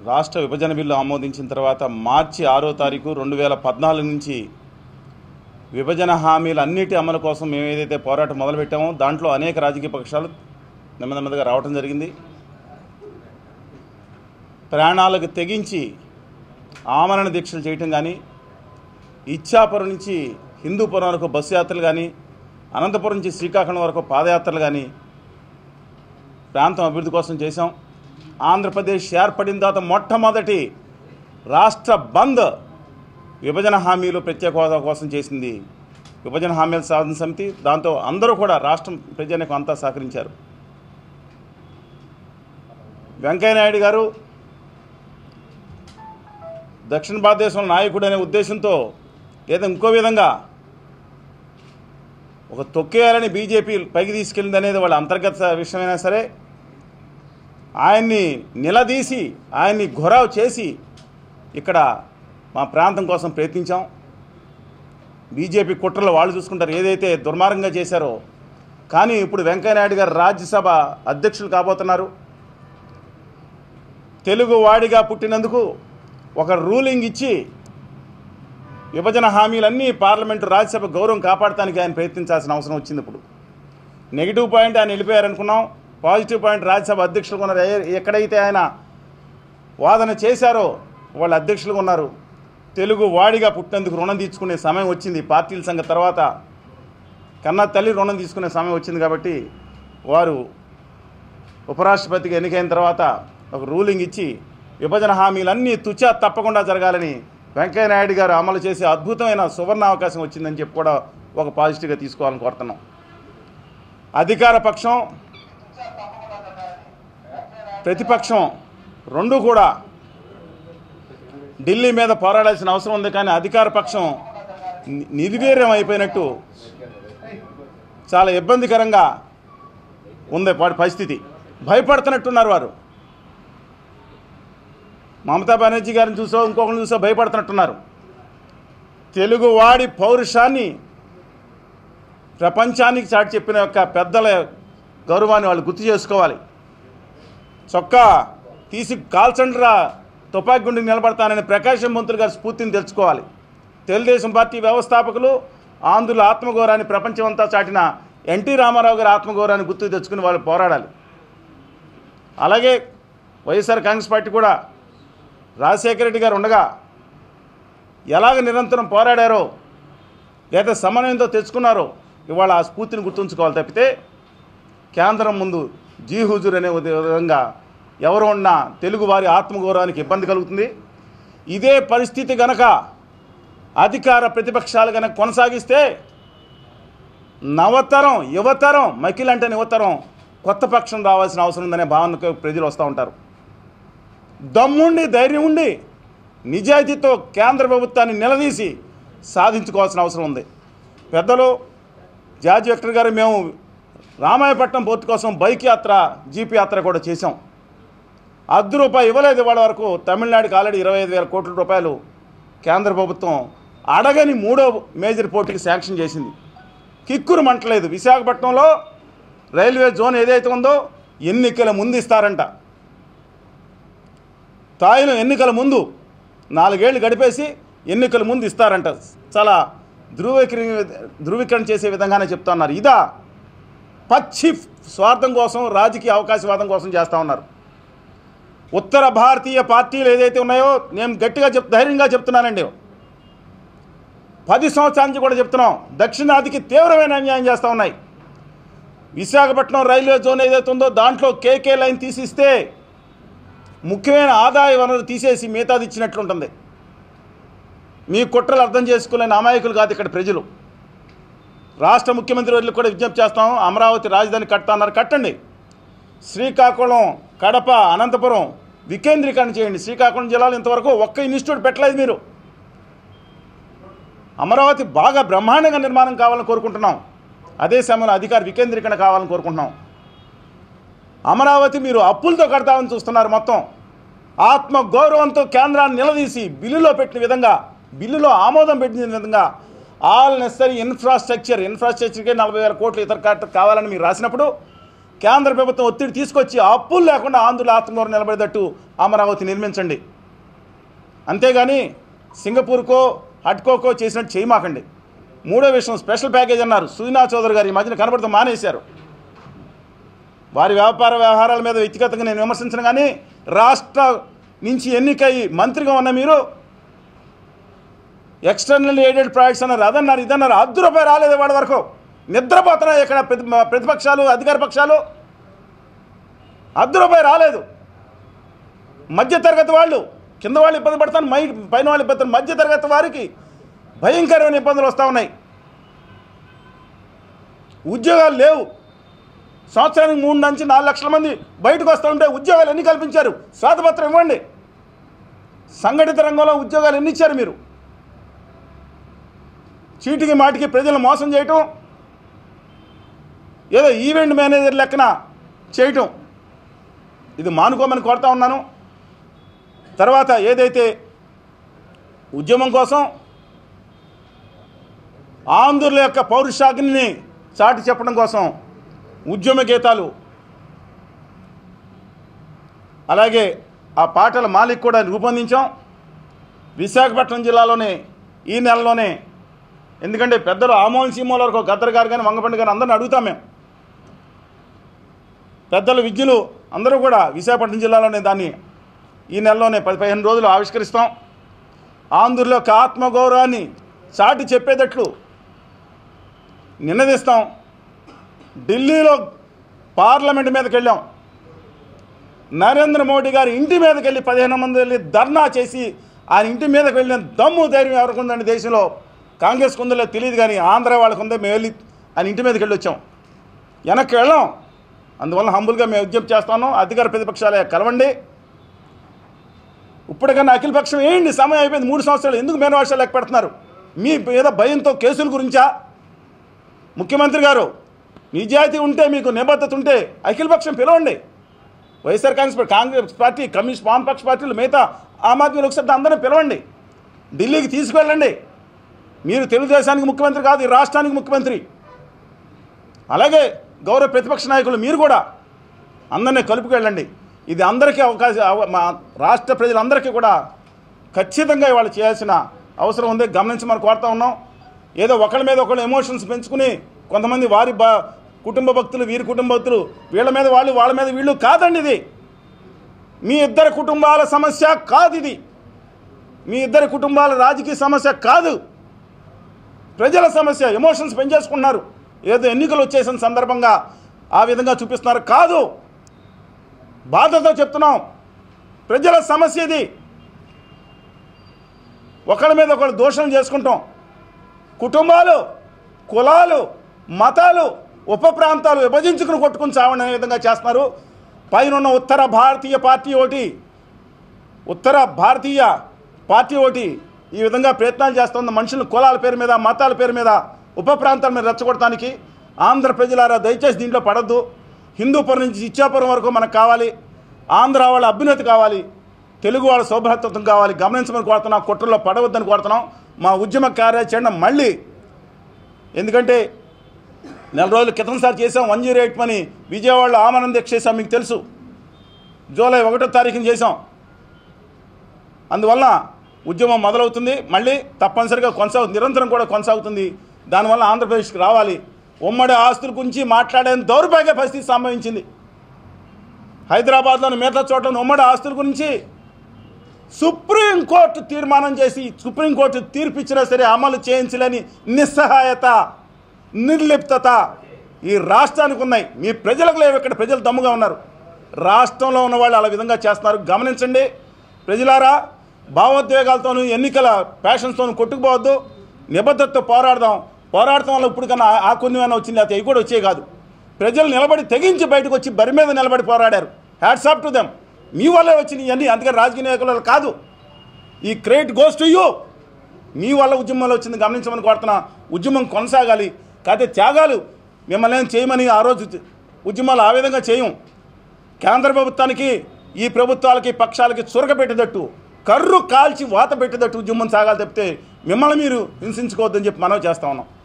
రాష్ట్ర విభజన బిల్లు ఆమోదించిన తర్వాత మార్చి 6వ తారీఖు 2014 నుంచి విభజన హామీలన్నిటి అమలు కోసం మేము ఏదైతే పోరాటం మొదలుపెట్టామో దాంట్లో అనేక రాజకీయ పక్షాలు నెమ్మదిగా రావడం జరిగింది. ప్రాణాలకు తెగించి ఆమరణ దీక్షలు చేయటం కానీ, ఇచ్చాపురం నుంచి హిందూపురం వరకు బస్సు యాత్రలు కానీ, అనంతపురం నుంచి శ్రీకాకుళం వరకు పాదయాత్రలు కానీ ప్రాంతం అభివృద్ధి కోసం చేశాం. ఆంధ్రప్రదేశ్ ఏర్పడిన తర్వాత మొట్టమొదటి రాష్ట్ర బంద్ విభజన హామీలు ప్రత్యేక హోదా కోసం చేసింది విభజన హామీల సాధన సమితి. దాంతో అందరూ కూడా రాష్ట్రం ప్రజలకు అంతా సహకరించారు. వెంకయ్యనాయుడు గారు దక్షిణ భారతదేశంలో నాయకుడు అనే ఉద్దేశంతో లేదా ఇంకో విధంగా ఒక తొక్కేయాలని బీజేపీ పైకి తీసుకెళ్ళింది అనేది వాళ్ళ అంతర్గత విషయమైనా సరే, ఆయన్ని నిలదీసి ఆయన్ని ఘొరావు చేసి ఇక్కడ మా ప్రాంతం కోసం ప్రయత్నించాం. బీజేపీ కుట్రలు వాళ్ళు చూసుకుంటారు, ఏదైతే దుర్మార్గంగా చేశారో. కానీ ఇప్పుడు వెంకయ్యనాయుడు గారు రాజ్యసభ అధ్యక్షులు కాబోతున్నారు. తెలుగు వాడిగా పుట్టినందుకు ఒక రూలింగ్ ఇచ్చి విభజన హామీలన్నీ పార్లమెంటు రాజ్యసభ గౌరవం కాపాడటానికి ఆయన ప్రయత్నించాల్సిన అవసరం వచ్చింది. ఇప్పుడు నెగిటివ్ పాయింట్ ఆయన వెళ్ళిపోయారనుకున్నాం, పాజిటివ్ పాయింట్ రాజ్యసభ అధ్యక్షులుగా ఉన్నారు. ఎక్కడైతే ఆయన వాదన చేశారో వాళ్ళు అధ్యక్షులుగా ఉన్నారు. తెలుగు వాడిగా పుట్టినందుకు రుణం తీసుకునే సమయం వచ్చింది. పార్టీల సంఘ తర్వాత కన్నా తల్లి రుణం తీసుకునే సమయం వచ్చింది. కాబట్టి వారు ఉపరాష్ట్రపతిగా ఎన్నికైన తర్వాత ఒక రూలింగ్ ఇచ్చి విభజన హామీలన్నీ తుచా తప్పకుండా జరగాలని వెంకయ్యనాయుడు గారు అమలు చేసే అద్భుతమైన సువర్ణ అవకాశం వచ్చిందని చెప్పి కూడా ఒక పాజిటివ్గా తీసుకోవాలని కోరుతున్నాం. అధికార పక్షం ప్రతిపక్షం రెండు కూడా ఢిల్లీ మీద పోరాడాల్సిన అవసరం ఉంది. కానీ అధికార పక్షం నిర్వీర్యం అయిపోయినట్టు చాలా ఇబ్బందికరంగా ఉంది పరిస్థితి. భయపడుతున్నట్టున్నారు వారు. మమతా బెనర్జీ గారిని చూసో ఇంకొకరిని చూసో భయపడుతున్నట్టున్నారు. తెలుగువాడి పౌరుషాన్ని ప్రపంచానికి చాటి చెప్పిన యొక్క పెద్దల గౌరవాన్ని వాళ్ళు గుర్తు చేసుకోవాలి. చొక్కా తీసి కాల్చండ్రా తుపాకీ గుండికి నిలబడతానని ప్రకాశం మంత్రులు గారి స్ఫూర్తిని తెలుసుకోవాలి. తెలుగుదేశం పార్టీ వ్యవస్థాపకులు ఆంధ్రుల ఆత్మగౌరవాన్ని ప్రపంచమంతా చాటిన ఎన్టీ రామారావు గారి ఆత్మగౌరవాన్ని గుర్తుకు తెచ్చుకుని వాళ్ళు పోరాడాలి. అలాగే వైఎస్ఆర్ కాంగ్రెస్ పార్టీ కూడా రాజశేఖర రెడ్డి గారు ఉండగా ఎలాగ నిరంతరం పోరాడారో లేదా సమన్వయంతో తెచ్చుకున్నారో ఇవాళ ఆ స్ఫూర్తిని గుర్తుంచుకోవాలి. తప్పితే కేంద్రం ముందు జీ హుజూర్ అనే విధంగా ఎవరు ఉన్నా తెలుగు వారి ఆత్మగౌరవానికి ఇబ్బంది కలుగుతుంది. ఇదే పరిస్థితి గనక అధికార ప్రతిపక్షాలు గనక కొనసాగిస్తే నవతరం యువతరం మకిలంటే యువతరం కొత్త పక్షం రావాల్సిన అవసరం ఉందనే భావనకు ప్రజలు వస్తూ ఉంటారు. దమ్ముండి ధైర్యం ఉండి నిజాయితీతో కేంద్ర ప్రభుత్వాన్ని నిలదీసి సాధించుకోవాల్సిన అవసరం ఉంది. పెద్దలు జార్జ్ విక్టర్ గారు మేము రామాయపట్నం పోర్టు కోసం బైక్ యాత్ర జీప్ యాత్ర కూడా చేశాం. ₹1 ఇవ్వలేదు ఇవాళ వరకు. తమిళనాడుకి ఆల్రెడీ 25,000 కోట్ల రూపాయలు కేంద్ర ప్రభుత్వం అడగని 3వ మేజర్ పోర్టుకి శాంక్షన్ చేసింది. కిక్కురు మంటలేదు. విశాఖపట్నంలో రైల్వే జోన్ ఏదైతే ఉందో ఎన్నికల ముందు ఇస్తారంట. తాయిలో ఎన్నికల ముందు 4 ఏళ్ళు గడిపేసి ఎన్నికల ముందు ఇస్తారంట. చాలా ధృవీకరణ చేసే విధంగానే చెప్తున్నారు. ఇదా పచ్చి స్వార్థం కోసం రాజకీయ అవకాశవాదం కోసం చేస్తూ ఉన్నారు. ఉత్తర భారతీయ పార్టీలు ఏదైతే ఉన్నాయో నేను గట్టిగా ధైర్యంగా చెప్తున్నానండి. 10 సంవత్సరాల నుంచి కూడా చెప్తున్నాం, దక్షిణాదికి తీవ్రమైన అన్యాయం చేస్తూ ఉన్నాయి. విశాఖపట్నం రైల్వే జోన్ ఏదైతే ఉందో దాంట్లో కేకే లైన్ తీసిస్తే ముఖ్యమైన ఆదాయ వనరు తీసేసి మిగతాది ఇచ్చినట్లుంటుంది. మీ కుట్రలు అర్థం చేసుకోలేని అమాయకులు కాదు ఇక్కడ ప్రజలు. రాష్ట్ర ముఖ్యమంత్రి వర్యులు కూడా విజ్ఞప్తి చేస్తాం, అమరావతి రాజధాని కడతాన్నారు, కట్టండి. శ్రీకాకుళం, కడప, అనంతపురం వికేంద్రీకరణ చేయండి. శ్రీకాకుళం జిల్లాలో ఇంతవరకు ఒక్క ఇన్స్టిట్యూట్ పెట్టలేదు మీరు. అమరావతి బాగా బ్రహ్మాండంగా నిర్మాణం కావాలని కోరుకుంటున్నాం. అదే సమయంలో అధికార వికేంద్రీకరణ కావాలని కోరుకుంటున్నాం. అమరావతి మీరు అప్పులతో కడతామని చూస్తున్నారు. మొత్తం ఆత్మ గౌరవంతో కేంద్రాన్ని నిలదీసి బిల్లులో పెట్టిన విధంగా, బిల్లులో ఆమోదం పెట్టిన విధంగా ఆల్ నెసరీ ఇన్ఫ్రాస్ట్రక్చర్కి 40,000 కోట్లు ఇతర కావాలని మీరు రాసినప్పుడు కేంద్ర ప్రభుత్వం ఒత్తిడి తీసుకొచ్చి అప్పులు లేకుండా ఆంధ్రుల ఆత్మగౌరవం నిలబడేటట్టు అమరావతి నిర్మించండి. అంతేగాని సింగపూర్కో హట్కోకో చేసినట్టు చేయమాకండి. మూడో విషయం, స్పెషల్ ప్యాకేజ్ అన్నారు. సుజనా చౌదరి గారు ఈ మధ్యన కనబడుతూ మానేశారు. వారి వ్యాపార వ్యవహారాల మీద వ్యక్తిగతంగా నేను విమర్శించను, కానీ రాష్ట్ర నుంచి ఎన్నికై మంత్రిగా ఉన్న మీరు ఎక్స్టర్నల్ ఎయిడెడ్ ప్రాజెక్ట్స్ అన్నారు, అదన్నారు, ఇదన్నారు. ₹10 రాలేదు వాడి వరకు. నిద్రపోతున్నాయి ఇక్కడ ప్రతిపక్షాలు, అధికార పక్షాలు. ₹10 రాలేదు. మధ్యతరగతి వాళ్ళు, కింద వాళ్ళు ఇబ్బంది పడతాను, పైన వాళ్ళు ఇబ్బంది, మధ్యతరగతి వారికి భయంకరమైన ఇబ్బందులు వస్తూ ఉన్నాయి. ఉద్యోగాలు లేవు. సంవత్సరానికి 3 నుంచి 4 లక్షల మంది బయటకు వస్తూ ఉంటే ఉద్యోగాలు ఎన్ని కల్పించారు? శ్వేతపత్రం ఇవ్వండి. సంఘటిత రంగంలో ఉద్యోగాలు ఎన్ని ఇచ్చారు మీరు? చీటికి మాటికి ప్రజలను మోసం చేయటం, ఏదో ఈవెంట్ మేనేజర్ లెక్కన చేయటం, ఇది మానుకోమని కోరుతా ఉన్నాను. తర్వాత ఏదైతే ఉద్యమం కోసం ఆంధ్రుల యొక్క పౌరుషాగ్నిని చాటి చెప్పడం కోసం ఉద్యమ గీతాలు, అలాగే ఆ పాటల మాలిక కూడా రూపొందించాం. విశాఖపట్నం జిల్లాలోనే ఈ నెలలోనే, ఎందుకంటే పెద్దలు ఆమోన్ సీమోల వరకు గద్దర్ గారు కానీ వంగపండి గారు అందరిని అడుగుతాం మేము. పెద్దలు విద్యులు అందరూ కూడా విశాఖపట్నం జిల్లాలోనే దాన్ని ఈ నెలలోనే 10-15 రోజులు ఆవిష్కరిస్తాం. ఆంధ్రుల యొక్క ఆత్మగౌరవాన్ని చాటి చెప్పేటట్లు నినదిస్తాం. ఢిల్లీలో పార్లమెంట్ మీదకి వెళ్ళాం. నరేంద్ర మోడీ గారి ఇంటి మీదకి వెళ్ళి 15 మంది వెళ్ళి ధర్నా చేసి ఆయన ఇంటి మీదకి వెళ్ళిన దమ్ము ధైర్యం ఎవరికి ఉందండి దేశంలో? కాంగ్రెస్ ఉందో తెలియదు, కానీ ఆంధ్ర వాళ్ళకు ఉందే. మేము వెళ్ళి ఆయన ఇంటి మీదకి వెళ్ళి వచ్చాం, వెనక్కి వెళ్ళాం. అందువల్ల హంబుల్గా మేము విజ్ఞప్తి చేస్తాను, అధికార ప్రతిపక్షాలే కలవండి. ఇప్పటికన్నా అఖిలపక్షం ఏంటి? సమయం అయిపోయింది. 3 సంవత్సరాలు ఎందుకు మేనవర్షాలు లెక్క పెడుతున్నారు? మీ ఏదో భయంతో కేసుల గురించా? ముఖ్యమంత్రి గారు, నిజాయితీ ఉంటే, మీకు నిబద్ధత ఉంటే అఖిలపక్షం పిలవండి. వైఎస్ఆర్ కాంగ్రెస్ పార్టీ, కమ్యూనిస్ట్ వామపక్ష పార్టీలు, మిగతా ఆమ్ ఆద్మీ లోక్సభ అందరినీ పిలవండి, ఢిల్లీకి తీసుకువెళ్ళండి. మీరు తెలుగుదేశానికి ముఖ్యమంత్రి కాదు, ఈ రాష్ట్రానికి ముఖ్యమంత్రి. అలాగే గౌరవ ప్రతిపక్ష నాయకులు మీరు కూడా అందరినీ కలుపుకెళ్ళండి. ఇది అందరికీ మా రాష్ట్ర ప్రజలందరికీ కూడా ఖచ్చితంగా ఇవాళ చేయాల్సిన అవసరం ఉంది. గమనించమని కోరుతా ఉన్నాం. ఏదో ఒకళ్ళ మీద ఒకళ్ళు ఎమోషన్స్ పెంచుకుని కొంతమంది వారి కుటుంబ భక్తులు, వీరి కుటుంబ భక్తులు, వీళ్ళ మీద వాళ్ళు, వాళ్ళ మీద వీళ్ళు కాదండి. ఇది మీ ఇద్దరి కుటుంబాల సమస్య కాదు. ఇది మీ ఇద్దరి కుటుంబాల రాజకీయ సమస్య కాదు, ప్రజల సమస్య. ఎమోషన్స్ పెంచేసుకుంటున్నారు, ఏదో ఎన్నికలు వచ్చేసిన సందర్భంగా ఆ విధంగా చూపిస్తున్నారు. కాదు, బాధతో చెప్తున్నాం, ప్రజల సమస్య ఇది. ఒకళ్ళ మీద ఒకళ్ళు దోషం చేసుకుంటాం. కుటుంబాలు, కులాలు, మతాలు, ఉప ప్రాంతాలు విభజించుకుని కొట్టుకుని చావండి అనే విధంగా చేస్తున్నారు. పైన ఉన్న ఉత్తర భారతీయ పార్టీ ఒకటి ఈ విధంగా ప్రయత్నాలు చేస్తుంది. మనుషులు కులాల పేరు మీద, మతాల పేరు మీద, ఉప ప్రాంతాల మీద రెచ్చగొట్టడానికి. ఆంధ్ర ప్రజలారా దయచేసి దీంట్లో పడద్దు. హిందూపురం నుంచి ఇచ్చాపురం వరకు మనకు కావాలి. ఆంధ్ర వాళ్ళ అభ్యున్నతి కావాలి, తెలుగు వాళ్ళ సౌభ్రతత్వం కావాలి. గమనించమని కోరుతున్నాం, కుట్రలో పడవద్దని కోరుతున్నాం. మా ఉద్యమ కార్యాచరణ మళ్ళీ, ఎందుకంటే 4 రోజుల క్రితం సార్ చేసాం 108 పని విజయవాడలో ఆమరణ దీక్ష చేసాం, మీకు తెలుసు. జూలై 1వ తారీఖున చేసాం. అందువల్ల ఉద్యమం మొదలవుతుంది, మళ్ళీ తప్పనిసరిగా నిరంతరం కూడా కొనసాగుతుంది. దానివల్ల ఆంధ్రప్రదేశ్కి రావాలి. ఉమ్మడి ఆస్తుల గురించి మాట్లాడే దౌర్భాగ్య పరిస్థితి సంభవించింది. హైదరాబాద్లోని మిగతా చోట్ల ఉమ్మడి ఆస్తుల గురించి సుప్రీంకోర్టు తీర్మానం చేసి, సుప్రీంకోర్టు తీర్పు ఇచ్చినా సరే అమలు చేయించలేని నిస్సహాయత, నిర్లిప్తత ఈ రాష్ట్రానికి ఉన్నాయి. మీ ప్రజలకు లేవు. ఇక్కడ ప్రజలు దమ్ముగా ఉన్నారు. రాష్ట్రంలో ఉన్న వాళ్ళు అలా విధంగా చేస్తున్నారు. గమనించండి ప్రజలారా. భావోద్వేగాలతోనూ, ఎన్నికల ప్యాషన్స్తోనూ కొట్టుకుపోవద్దు. నిబద్ధతతో పోరాడటం వల్ల ఇప్పుడు కన్నా ఆ కొన్నివైనా వచ్చింది, అయితే అవి కూడా వచ్చే కాదు. ప్రజలు నిలబడి తెగించి బయటకు వచ్చి బరి మీద నిలబడి పోరాడారు. Hats off to them. మీ వల్లే వచ్చినాయి ఇవన్నీ, అందుకని రాజకీయ నాయకుల కాదు. ఈ క్రెడిట్ గోస్ టు యూ. మీ వల్ల ఉద్యమంలో వచ్చింది. గమనించమని కోరుతున్నా. ఉద్యమం కొనసాగాలి. కాకపోతే త్యాగాలు మిమ్మల్ని ఏం చేయమని ఆ రోజు ఉద్యమాలు ఆ విధంగా చేయం. కేంద్ర ప్రభుత్వానికి, ఈ ప్రభుత్వాలకి, పక్షాలకి చురకపెట్టేటట్టు, కర్రు కాల్చి వాత పెట్టేటట్టు ఉద్యమం సాగాలి తప్పితే మిమ్మల్ని మీరు హింసించుకోవద్దని చెప్పి మనవి చేస్తా ఉన్నాం.